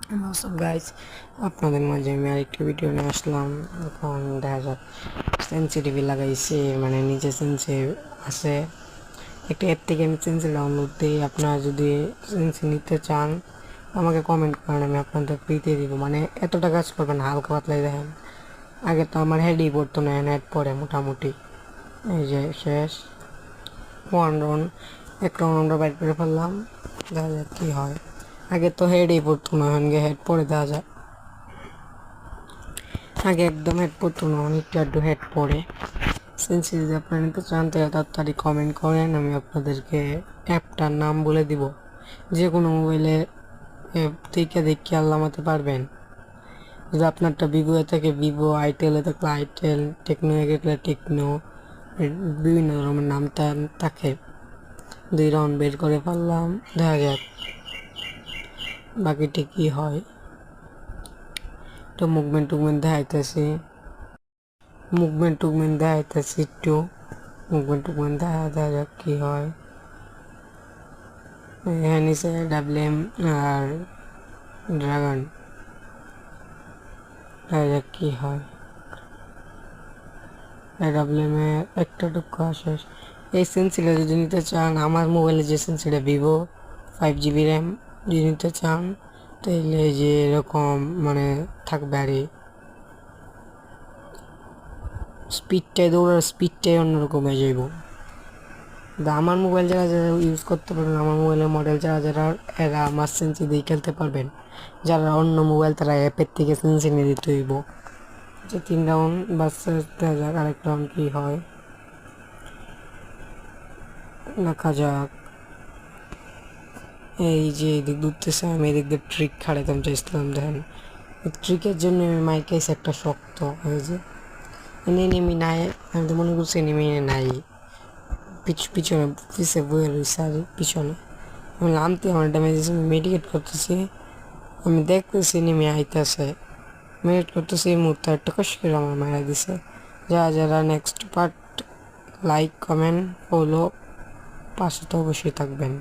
Hello সব guys, আপনাদের মাঝে আমি আরেকটি ভিডিও নিয়ে আসলাম। এখন দেখা যাক সেন্সিটিভি লাগাইছে, মানে নিচে সেন্সি আছে। একটা অ্যাপ থেকে আমি সেন্সি ডাউনলোড দিই। আপনারা যদি সেন্সি নিতে চান আমাকে কমেন্ট করেন, আমি আপনাদের ফ্রিতে দিব। মানে এতটা কাজ করবেন না, হালকা পাতলাই দেখেন। আগে তো আমার হেডই পড়তো না, হেড পড়ে মোটামুটি। এই যে শেষ ওয়ান রাউন্ড, এক রাউন্ড আমরা বাইর করে ফেললাম। দেখা যাক কী হয়। আগে তো হেডই পড়তো না, এখন হেড পরে দেওয়া যায়। আগে একদম হেড পড়তো না, অনেকটা একটু হেড পড়ে। সেন্সি যদি আপনারা নিতে চান তাহলে তাড়াতাড়ি কমেন্ট করেন, আমি আপনাদেরকে অ্যাপটার নাম বলে দিব। যে কোনো মোবাইলে অ্যাপ থেকে দেখে আল্লামাতে পারবেন। যদি আপনারটা ভিভো থেকে ভিভো, আইটেলে থাকলে আইটেল, টেকনো থাকলে টেকনো, বিভিন্ন ধরনের নাম থাকে। 2 রাউন্ড বের করে ফেললাম, দেখা যাক বাকিটি কী হয়। তো মুভমেন্ট দেখাইতেছি, দেখাইতেছি একটু মুভমেন্ট দেখা যাক কী হয়। এখানে নিচে ডাবলিএম আর ড্রাগন, দেখা যাক কী হয়। ডাবলিএমে একটা টুকু শেষ। এই সেন্সিটা যদি নিতে চান, আমার মোবাইলে যে সেন্সিটা ভিভো 5 GB র্যাম, যদি নিতে চান তাহলে যে এরকম মানে থাকবে আর দৌড়ার স্পিডটাই অন্যরকম হয়ে যাইব। আমার মোবাইল যারা যারা ইউজ করতে পারবেন, আমার মোবাইলের মডেল যারা যারা, এরা আমার সেন্সি দিয়ে খেলতে পারবেন। যারা অন্য মোবাইল তারা অ্যাপের থেকে সেন্সি নিয়ে দিতে হইব। যে 3 রাউন্ড বাচ্চা দেখা যাক আরেক রাউন্ড কী হয়, দেখা যাক। এই যে এদিক ঘুরতেছে, আমি এদিক দিয়ে ট্রিক খাড়াইতাম চাইছিলাম, দেখেন ট্রিকের জন্য আমি মাইকেস একটা শক্ত এই যে এনিমি নাই। আমি তো মনে করছি এনিমি নাই, পিছনে পিছে বয়ে রয়েছে আর পিছনে। আমি নামতে আমার ড্যামেজ মেডিকেট করতেছি, আমি দেখতেছি নেমে আইতেছে, মেডিকেট করতেছি। এই মুহূর্তে একটা কষ্ট করে আমার মারা দিছে। যারা যারা next part like comment follow পাশে তো অবশ্যই থাকবেন।